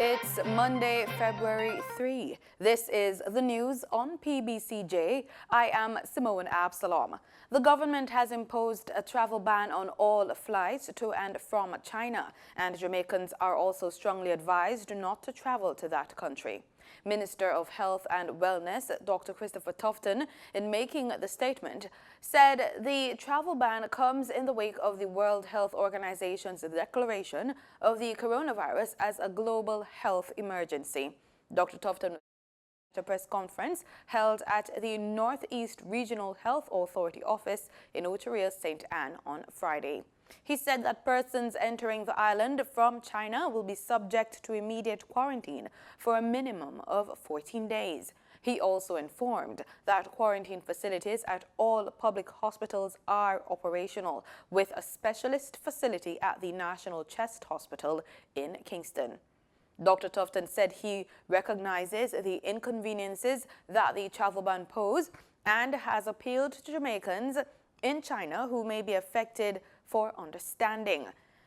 It's Monday, February 3. This is the news on PBCJ. I am Simone Absalom. The government has imposed a travel ban on all flights to and from China, and Jamaicans are also strongly advised not to travel to that country. Minister of Health and Wellness, Dr. Christopher Tufton, in making the statement, said the travel ban comes in the wake of the World Health Organization's declaration of the coronavirus as a global health emergency. Dr. Tufton at a press conference held at the Northeast Regional Health Authority office in Oteria, St. Anne on Friday. He said that persons entering the island from China will be subject to immediate quarantine for a minimum of 14 days. He also informed that quarantine facilities at all public hospitals are operational, with a specialist facility at the National Chest Hospital in Kingston. Dr. Tufton said he recognizes the inconveniences that the travel ban pose and has appealed to Jamaicans in China who may be affected for understanding.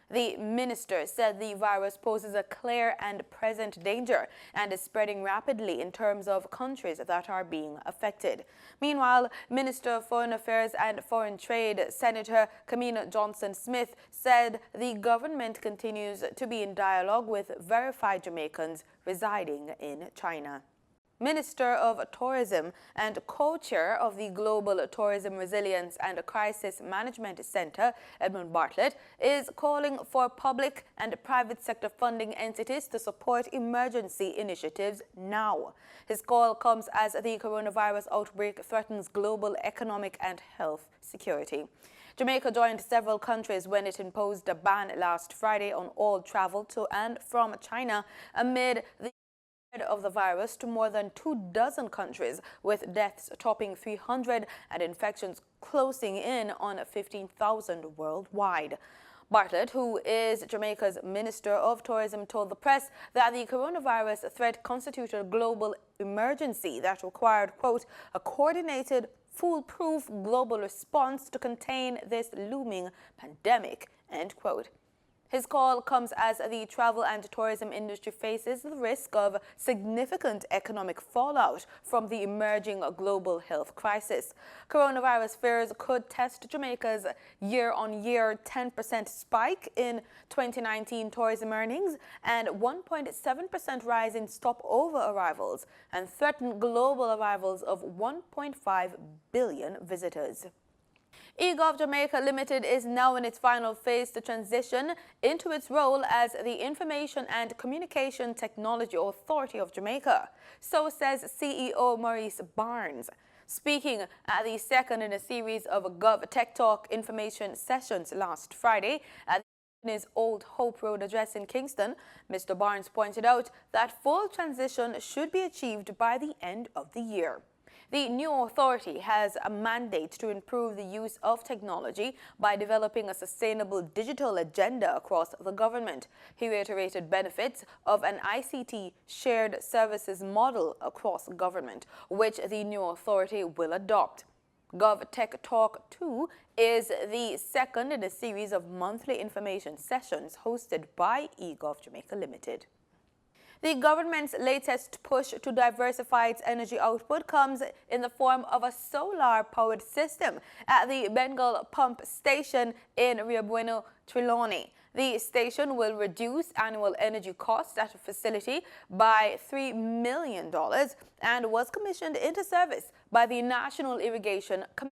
The minister said the virus poses a clear and present danger and is spreading rapidly in terms of countries that are being affected. Meanwhile, Minister of Foreign Affairs and Foreign Trade, Senator Kamina Johnson-Smith, said the government continues to be in dialogue with verified Jamaicans residing in China. Minister of Tourism and co-chair of the Global Tourism Resilience and Crisis Management Center, Edmund Bartlett, is calling for public and private sector funding entities to support emergency initiatives now. His call comes as the coronavirus outbreak threatens global economic and health security. Jamaica joined several countries when it imposed a ban last Friday on all travel to and from China amid the of the virus to more than 24 countries, with deaths topping 300 and infections closing in on 15,000 worldwide. Bartlett, who is Jamaica's Minister of Tourism, told the press that the coronavirus threat constituted a global emergency that required, quote, a coordinated, foolproof global response to contain this looming pandemic, end quote. His call comes as the travel and tourism industry faces the risk of significant economic fallout from the emerging global health crisis. Coronavirus fears could test Jamaica's year-on-year 10% spike in 2019 tourism earnings and 1.7% rise in stopover arrivals and threaten global arrivals of 1.5 billion visitors. EGOV Jamaica Limited is now in its final phase to transition into its role as the Information and Communication Technology Authority of Jamaica. So says CEO Maurice Barnes. Speaking at the second in a series of Gov Tech Talk information sessions last Friday at his Old Hope Road address in Kingston, Mr. Barnes pointed out that full transition should be achieved by the end of the year. The new authority has a mandate to improve the use of technology by developing a sustainable digital agenda across the government. He reiterated benefits of an ICT shared services model across government, which the new authority will adopt. Gov Tech Talk 2 is the second in a series of monthly information sessions hosted by EGOV Jamaica Limited. The government's latest push to diversify its energy output comes in the form of a solar-powered system at the Bengal pump station in Rio Bueno, Trelawney. The station will reduce annual energy costs at the facility by $3 million and was commissioned into service by the National Irrigation Commission.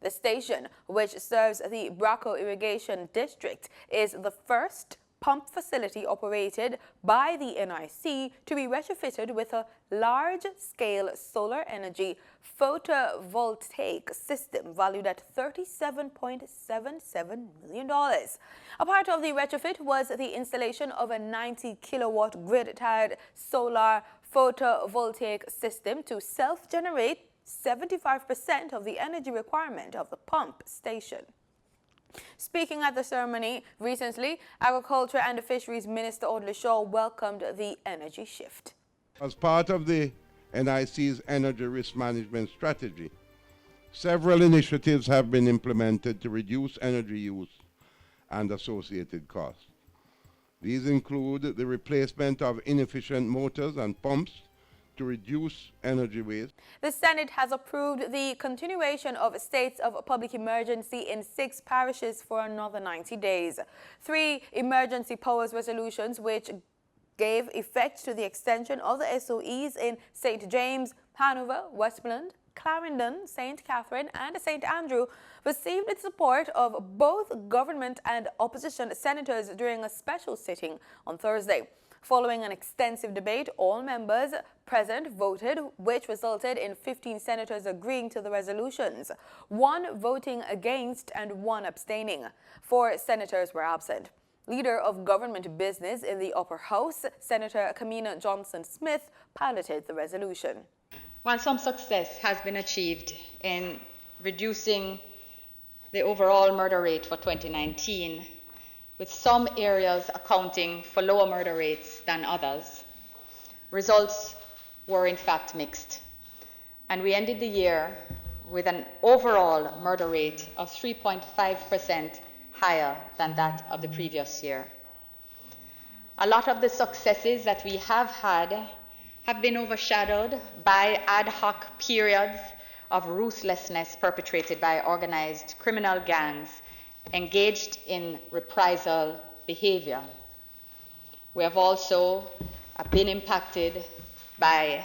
The station, which serves the Braco Irrigation District, is the first pump facility operated by the NIC to be retrofitted with a large-scale solar energy photovoltaic system valued at $37.77 million. A part of the retrofit was the installation of a 90-kilowatt grid-tied solar photovoltaic system to self-generate 75% of the energy requirement of the pump station. Speaking at the ceremony recently, Agriculture and Fisheries Minister Audley Shaw welcomed the energy shift. As part of the NIC's energy risk management strategy, several initiatives have been implemented to reduce energy use and associated costs. These include the replacement of inefficient motors and pumps to reduce energy waste. The Senate has approved the continuation of states of public emergency in 6 parishes for another 90 days. 3 emergency powers resolutions which gave effect to the extension of the SOEs in St. James, Hanover, Westmoreland, Clarendon, St. Catherine and St. Andrew received the support of both government and opposition senators during a special sitting on Thursday. Following an extensive debate, all members present voted, which resulted in 15 senators agreeing to the resolutions, 1 voting against and 1 abstaining. 4 senators were absent. Leader of Government Business in the Upper House, Senator Kamina Johnson-Smith, piloted the resolution. While some success has been achieved in reducing the overall murder rate for 2019, with some areas accounting for lower murder rates than others, results were in fact mixed. And we ended the year with an overall murder rate of 3.5% higher than that of the previous year. A lot of the successes that we have had have been overshadowed by ad hoc periods of ruthlessness perpetrated by organized criminal gangs engaged in reprisal behavior. We have also been impacted by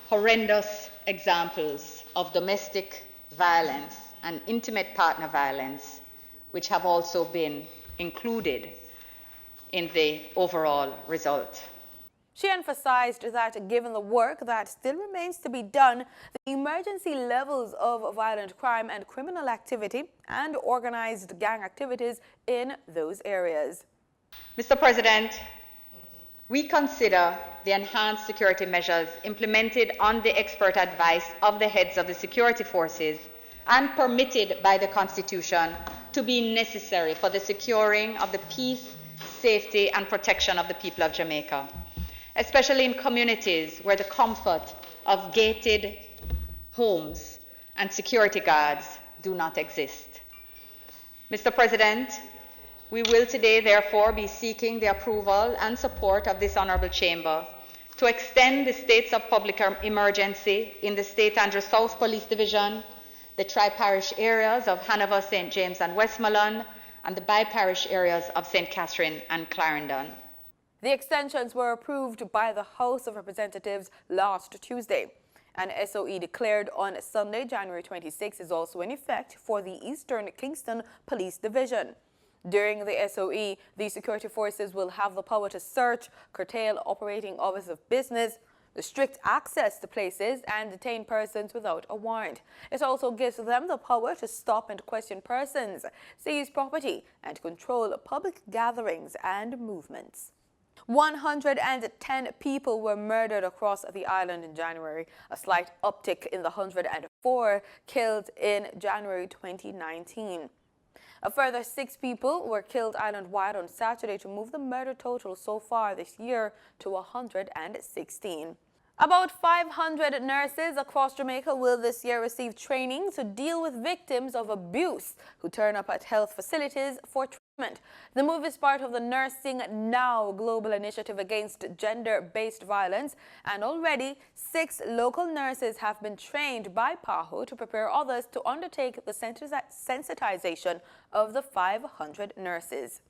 horrendous examples of domestic violence and intimate partner violence, which have also been included in the overall result. She emphasized that given the work that still remains to be done, the emergency levels of violent crime and criminal activity and organized gang activities in those areas. Mr. President, we consider the enhanced security measures implemented on the expert advice of the heads of the security forces and permitted by the Constitution to be necessary for the securing of the peace, safety, and protection of the people of Jamaica, especially in communities where the comfort of gated homes and security guards do not exist. Mr. President, we will today therefore be seeking the approval and support of this Honourable Chamber to extend the states of public emergency in the St. Andrew South Police Division, the tri-parish areas of Hanover, St. James and Westmoreland, and the bi-parish areas of St. Catherine and Clarendon. The extensions were approved by the House of Representatives last Tuesday. An SOE declared on Sunday, January 26, is also in effect for the Eastern Kingston Police Division. During the SOE, the security forces will have the power to search, curtail operating hours of business, restrict access to places, and detain persons without a warrant. It also gives them the power to stop and question persons, seize property, and control public gatherings and movements. 110 people were murdered across the island in January, a slight uptick in the 104 killed in January 2019. A further 6 people were killed island-wide on Saturday to move the murder total so far this year to 116. About 500 nurses across Jamaica will this year receive training to deal with victims of abuse who turn up at health facilities for treatment. The move is part of the Nursing Now global initiative against gender-based violence, and already 6 local nurses have been trained by PAHO to prepare others to undertake the sensitization of the 500 nurses.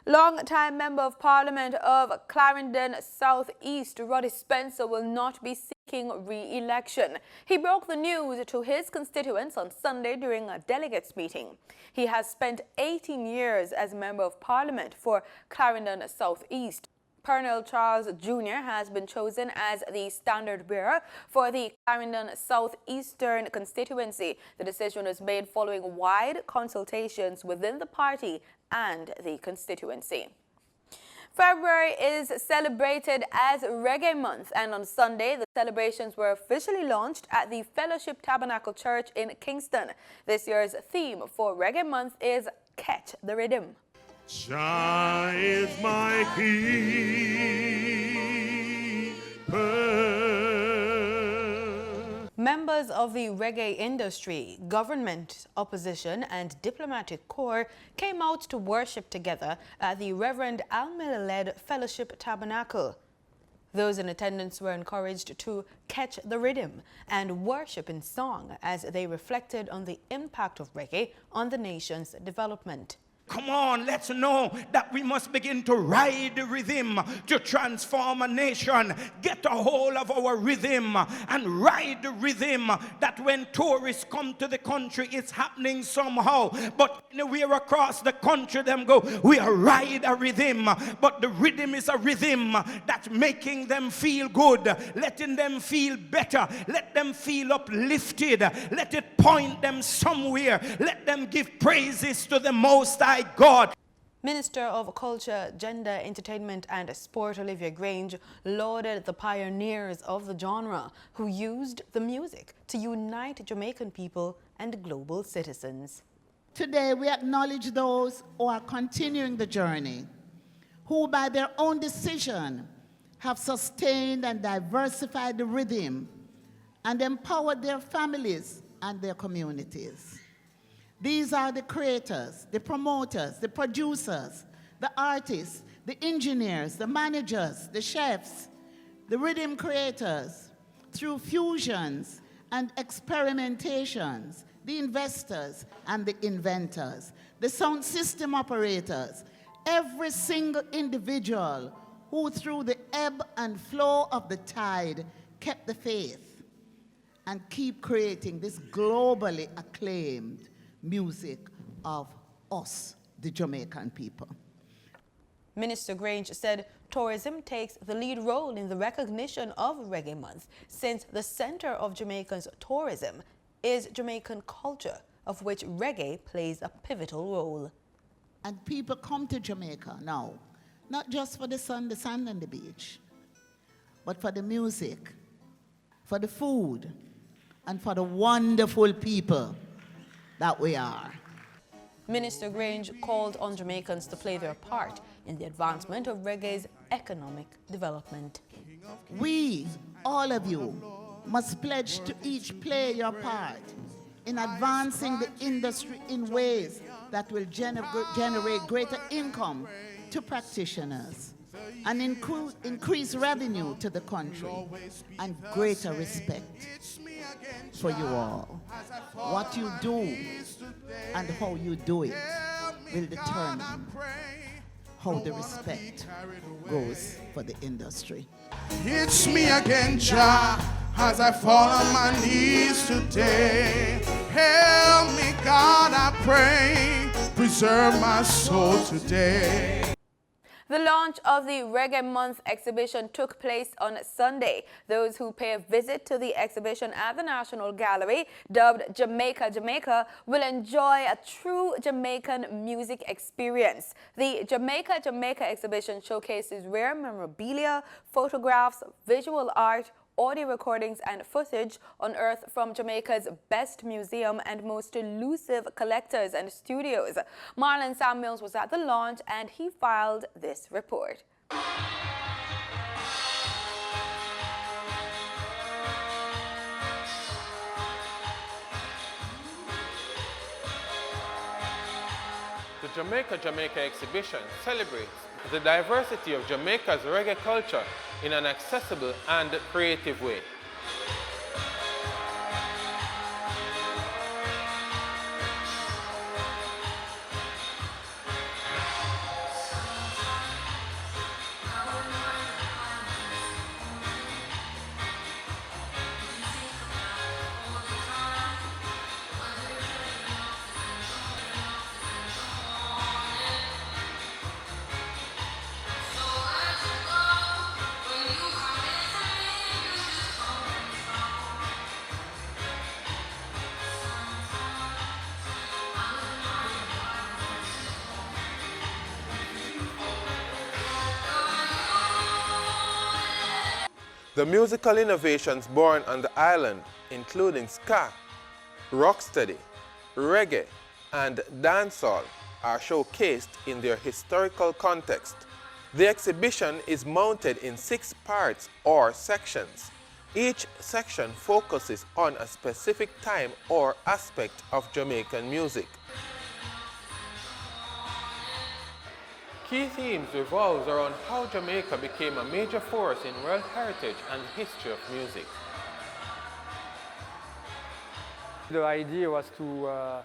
Long-time Member of Parliament of Clarendon South East, Roddy Spencer, will not be seeking re-election. He broke the news to his constituents on Sunday during a delegates meeting. He has spent 18 years as Member of Parliament for Clarendon South East. Colonel Charles Jr. has been chosen as the standard bearer for the Clarendon South Eastern constituency. The decision was made following wide consultations within the party and the constituency. February is celebrated as Reggae Month, and on Sunday the celebrations were officially launched at the Fellowship Tabernacle Church in Kingston. This year's theme for Reggae Month is Catch the Rhythm. Jah is my keeper. Members of the reggae industry, government, opposition and diplomatic corps came out to worship together at the Reverend Al-Miller-led Fellowship Tabernacle. Those in attendance were encouraged to catch the rhythm and worship in song as they reflected on the impact of reggae on the nation's development. Come on, let's know that we must begin to ride the rhythm to transform a nation. Get a hold of our rhythm and ride the rhythm that when tourists come to the country, it's happening somehow. But anywhere across the country, them go, we are ride a rhythm. But the rhythm is a rhythm that's making them feel good, letting them feel better, let them feel uplifted, let it point them somewhere, let them give praises to the Most High God. Minister of Culture, Gender, Entertainment and Sport Olivia Grange lauded the pioneers of the genre who used the music to unite Jamaican people and global citizens. Today we acknowledge those who are continuing the journey, who by their own decision have sustained and diversified the rhythm and empowered their families and their communities. These are the creators, the promoters, the producers, the artists, the engineers, the managers, the chefs, the rhythm creators, through fusions and experimentations, the investors and the inventors, the sound system operators, every single individual who through the ebb and flow of the tide kept the faith and keep creating this globally acclaimed music of us, the Jamaican people. Minister Grange said tourism takes the lead role in the recognition of Reggae Month, since the center of Jamaica's tourism is Jamaican culture, of which reggae plays a pivotal role. And people come to Jamaica now, not just for the sun and the beach, but for the music, for the food, and for the wonderful people that we are. Minister Grange called on Jamaicans to play their part in the advancement of reggae's economic development. We, all of you, must pledge to each play your part in advancing the industry in ways that will generate greater income to practitioners and increase revenue to the country and greater respect for you all. What you do and how you do it will determine how the respect goes for the industry. It's me again, Jah, as I fall on my knees today. Help me, God, I pray. Preserve my soul today. The launch of the Reggae Month exhibition took place on Sunday. Those who pay a visit to the exhibition at the National Gallery, dubbed Jamaica, Jamaica, will enjoy a true Jamaican music experience. The Jamaica, Jamaica exhibition showcases rare memorabilia, photographs, visual art, audio recordings and footage unearthed from Jamaica's best museum and most elusive collectors and studios. Marlon Samuels was at the launch and he filed this report. The Jamaica, Jamaica exhibition celebrates the diversity of Jamaica's reggae culture in an accessible and creative way. The musical innovations born on the island, including ska, rocksteady, reggae, and dancehall, are showcased in their historical context. The exhibition is mounted in 6 parts or sections. Each section focuses on a specific time or aspect of Jamaican music. Key themes revolves around how Jamaica became a major force in world heritage and the history of music. The idea was to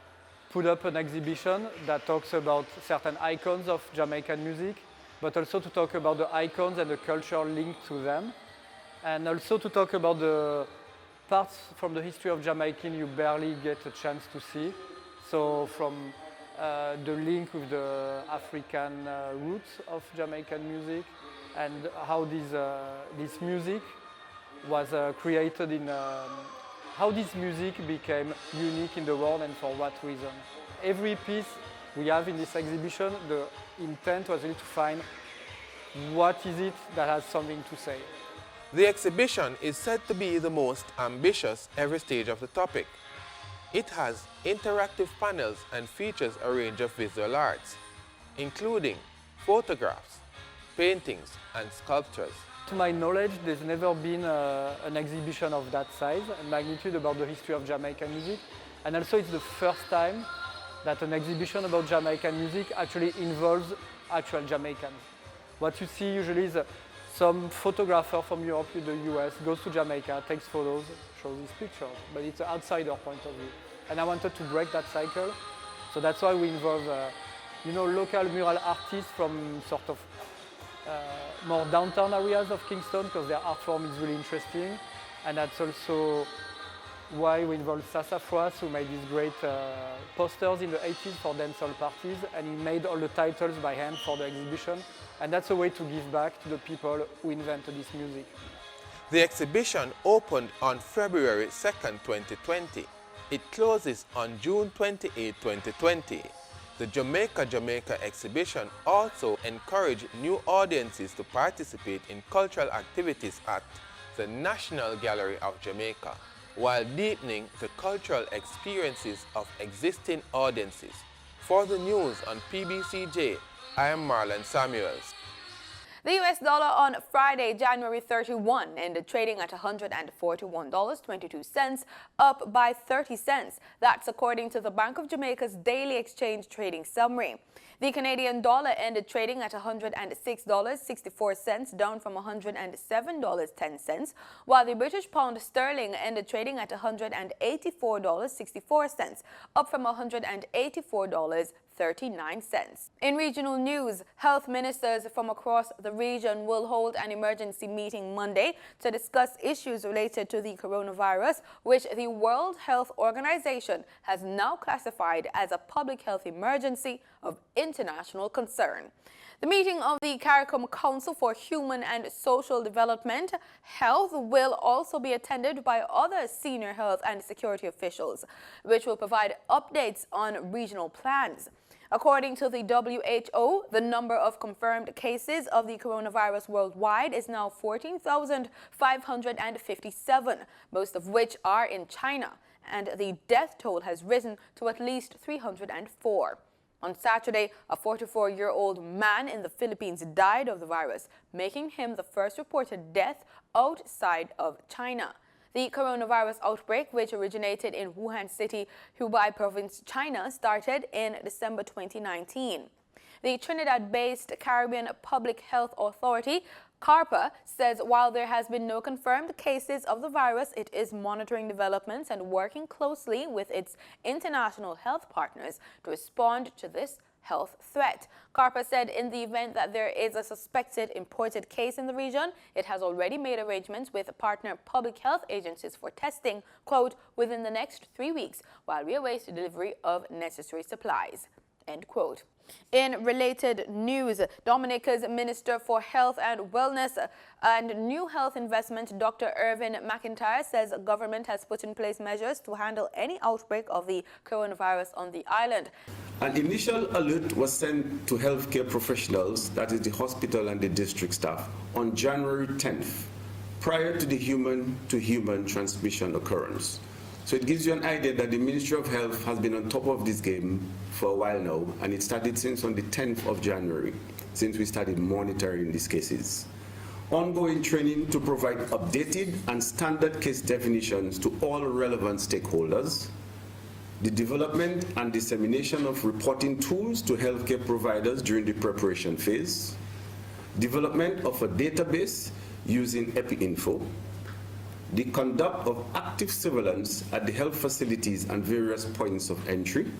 put up an exhibition that talks about certain icons of Jamaican music, but also to talk about the icons and the culture linked to them, and also to talk about the parts from the history of Jamaican you barely get a chance to see. So from the link with the African roots of Jamaican music, and how this music was created in how this music became unique in the world and for what reason. Every piece we have in this exhibition, the intent was really to find what is it that has something to say. The exhibition is said to be the most ambitious every stage of the topic. It has interactive panels and features a range of visual arts, including photographs, paintings, and sculptures. To my knowledge, there's never been an exhibition of that size and magnitude about the history of Jamaican music. And also it's the first time that an exhibition about Jamaican music actually involves actual Jamaicans. What you see usually is some photographer from Europe to the US goes to Jamaica, takes photos, shows these pictures, but it's an outsider point of view. And I wanted to break that cycle, so that's why we involve local mural artists from sort of more downtown areas of Kingston, because their art form is really interesting. And that's also why we involved Sassafras, who made these great posters in the 80s for dancehall parties, and he made all the titles by hand for the exhibition. And that's a way to give back to the people who invented this music. The exhibition opened on February 2nd, 2020. It closes on June 28, 2020. The Jamaica exhibition also encouraged new audiences to participate in cultural activities at the National Gallery of Jamaica, while deepening the cultural experiences of existing audiences. For the news on PBCJ, I am Marlon Samuels. The US dollar on Friday, January 31, ended trading at $141.22, up by 30 cents. That's according to the Bank of Jamaica's daily exchange trading summary. The Canadian dollar ended trading at $106.64, down from $107.10, while the British pound sterling ended trading at $184.64, up from $184.39. In regional news, health ministers from across the region will hold an emergency meeting Monday to discuss issues related to the coronavirus, which the World Health Organization has now classified as a public health emergency of international concern. The meeting of the CARICOM Council for Human and Social Development Health will also be attended by other senior health and security officials, which will provide updates on regional plans. According to the WHO, the number of confirmed cases of the coronavirus worldwide is now 14,557, most of which are in China, and the death toll has risen to at least 304. On Saturday, a 44-year-old man in the Philippines died of the virus, making him the first reported death outside of China. The coronavirus outbreak, which originated in Wuhan City, Hubei Province, China, started in December 2019. The Trinidad-based Caribbean Public Health Authority, CARPA, says while there has been no confirmed cases of the virus, it is monitoring developments and working closely with its international health partners to respond to this health threat. CARPA said in the event that there is a suspected imported case in the region, it has already made arrangements with partner public health agencies for testing, quote, within the next 3 weeks, while we await delivery of necessary supplies, end quote. In related news, Dominica's Minister for Health and Wellness and New Health Investment, Dr. Irvin McIntyre, says the government has put in place measures to handle any outbreak of the coronavirus on the island. An initial alert was sent to healthcare professionals, that is the hospital and the district staff, on January 10th, prior to the human-to-human transmission occurrence. So it gives you an idea that the Ministry of Health has been on top of this game for a while now, and it started since on the 10th of January, since we started monitoring these cases. ongoing training to provide updated and standard case definitions to all relevant stakeholders, the development and dissemination of reporting tools to healthcare providers during the preparation phase, development of a database using EpiInfo, the conduct of active surveillance at the health facilities and various points of entry,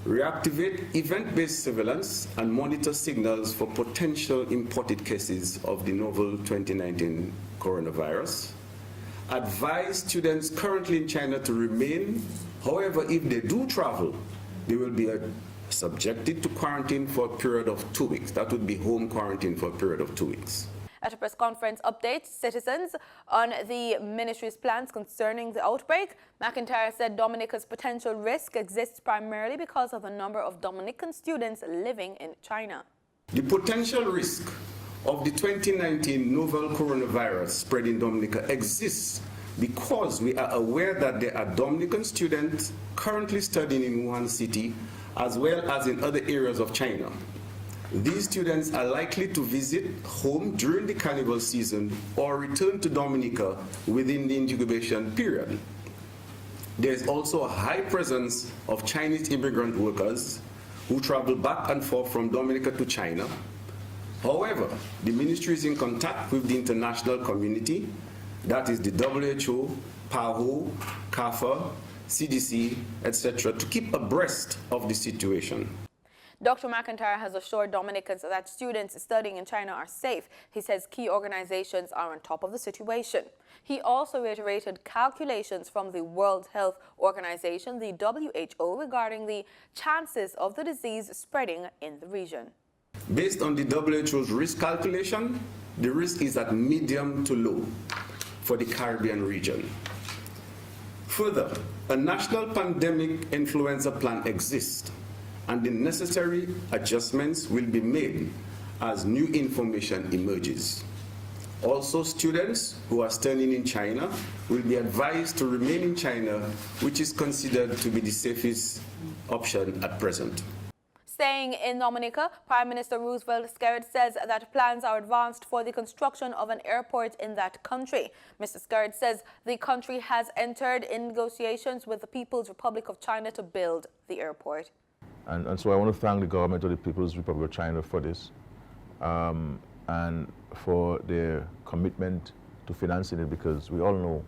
reactivate event-based surveillance and monitor signals for potential imported cases of the novel 2019 coronavirus, advise students currently in China to remain. However, if they do travel, they will be subjected to quarantine for a period of 2 weeks. That would be home quarantine for a period of 2 weeks. At a press conference update citizens on the ministry's plans concerning the outbreak, McIntyre said Dominica's potential risk exists primarily because of the number of Dominican students living in China. The potential risk of the 2019 novel coronavirus spread in Dominica exists because we are aware that there are Dominican students currently studying in Wuhan City as well as in other areas of China. These students are likely to visit home during the carnival season or return to Dominica within the incubation period. There is also a high presence of Chinese immigrant workers who travel back and forth from Dominica to China. However, the ministry is in contact with the international community, that is the WHO, PAHO, CAFA, CDC, etc., to keep abreast of the situation. Dr. McIntyre has assured Dominicans that students studying in China are safe. He says key organizations are on top of the situation. He also reiterated calculations from the World Health Organization, the WHO, regarding the chances of the disease spreading in the region. Based on the WHO's risk calculation, the risk is at medium to low for the Caribbean region. Further, a national pandemic influenza plan exists, and the necessary adjustments will be made as new information emerges. Also, students who are studying in China will be advised to remain in China, which is considered to be the safest option at present. Staying in Dominica, Prime Minister Roosevelt Skerrit says that plans are advanced for the construction of an airport in that country. Mr. Skerrit says the country has entered in negotiations with the People's Republic of China to build the airport. And so I want to thank the government of the People's Republic of China for this and for their commitment to financing it, because we all know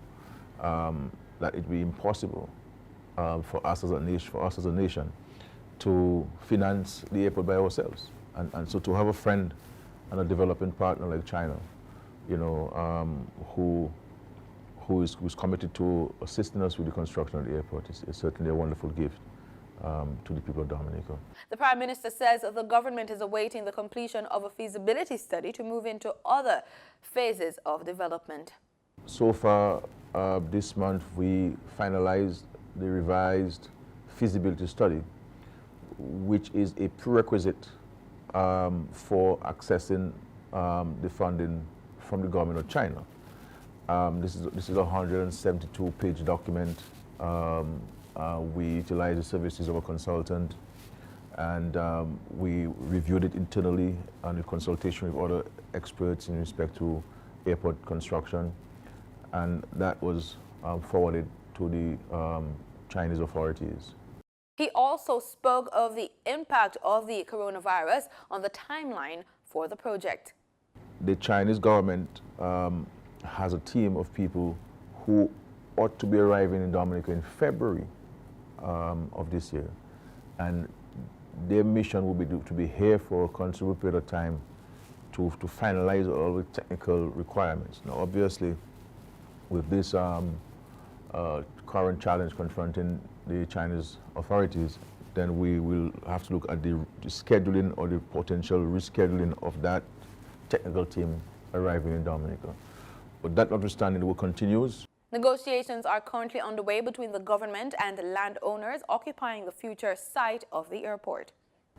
that it would be impossible for us as a nation to finance the airport by ourselves. And so to have a friend and a developing partner like China, you know, who's committed to assisting us with the construction of the airport is certainly a wonderful gift to the people of Dominica. The Prime Minister says the government is awaiting the completion of a feasibility study to move into other phases of development. So far this month we finalized the revised feasibility study, which is a prerequisite for accessing the funding from the government of China. This is a 172-page document. We utilized the services of a consultant, and we reviewed it internally and in consultation with other experts in respect to airport construction, and that was forwarded to the Chinese authorities. He also spoke of the impact of the coronavirus on the timeline for the project. The Chinese government has a team of people who ought to be arriving in Dominica in February of this year, and their mission will be to be here for a considerable period of time to finalize all the technical requirements. Now, obviously, with this current challenge confronting the Chinese authorities, then we will have to look at the scheduling or the potential rescheduling of that technical team arriving in Dominica. But that notwithstanding, the work continues. Negotiations are currently underway between the government and the landowners occupying the future site of the airport.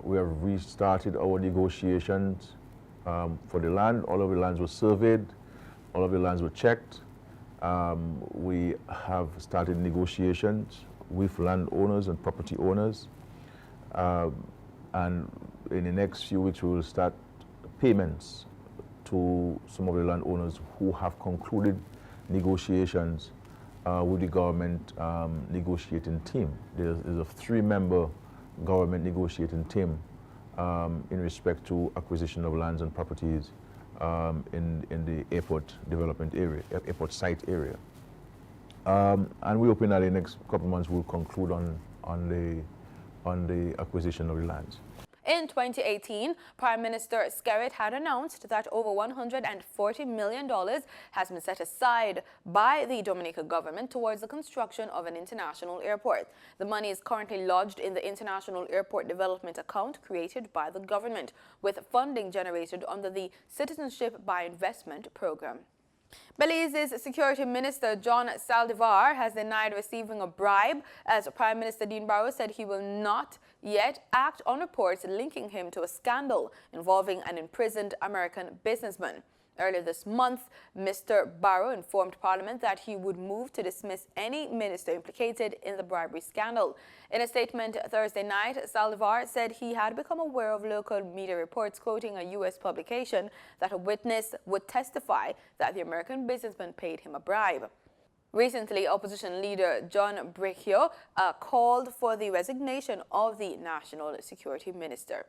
We have restarted our negotiations for the land. All of the lands were surveyed, all of the lands were checked. We have started negotiations with landowners and property owners. And in the next few weeks, we will start payments to some of the landowners who have concluded negotiations with the government negotiating team. There's a 3-member government negotiating team in respect to acquisition of lands and properties in the airport development area, airport site area. And we hope that in the next couple of months we'll conclude on the acquisition of the lands. In 2018, Prime Minister Skerritt had announced that over $140 million has been set aside by the Dominica government towards the construction of an international airport. The money is currently lodged in the International Airport Development Account created by the government, with funding generated under the Citizenship by Investment program. Belize's Security Minister John Saldivar has denied receiving a bribe, as Prime Minister Dean Barrow said he will not yet act on reports linking him to a scandal involving an imprisoned American businessman. Earlier this month, Mr. Barrow informed Parliament that he would move to dismiss any minister implicated in the bribery scandal. In a statement Thursday night, Saldivar said he had become aware of local media reports quoting a U.S. publication that a witness would testify that the American businessman paid him a bribe. Recently, opposition leader John Bricchio called for the resignation of the National Security Minister.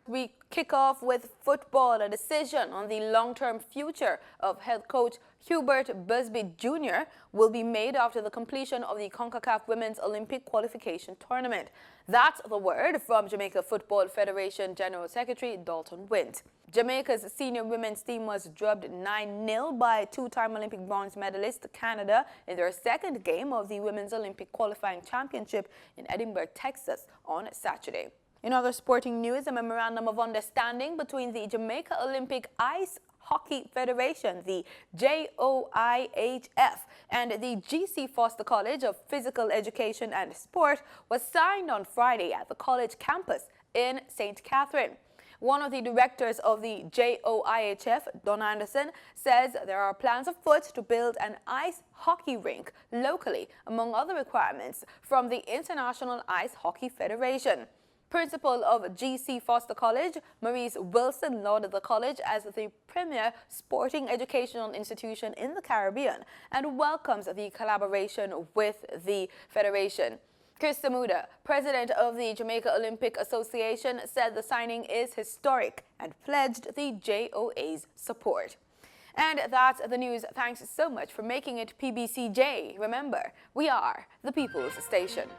We kick off with football. A decision on the long-term future of head coach Hubert Busby Jr. will be made after the completion of the CONCACAF Women's Olympic Qualification Tournament. That's the word from Jamaica Football Federation General Secretary Dalton Wint. Jamaica's senior women's team was drubbed 9-0 by 2-time Olympic bronze medalist Canada in their second game of the Women's Olympic Qualifying Championship in Edinburgh, Texas on Saturday. In other sporting news, a memorandum of understanding between the Jamaica Olympic Ice Hockey Federation, the JOIHF, and the GC Foster College of Physical Education and Sport was signed on Friday at the college campus in St. Catherine. One of the directors of the JOIHF, Don Anderson, says there are plans afoot to build an ice hockey rink locally, among other requirements from the International Ice Hockey Federation. Principal of GC Foster College, Maurice Wilson, lauded the college as the premier sporting educational institution in the Caribbean and welcomes the collaboration with the federation. Chris Samuda, president of the Jamaica Olympic Association, said the signing is historic and pledged the JOA's support. And that's the news. Thanks so much for making it PBCJ. Remember, we are the People's Station.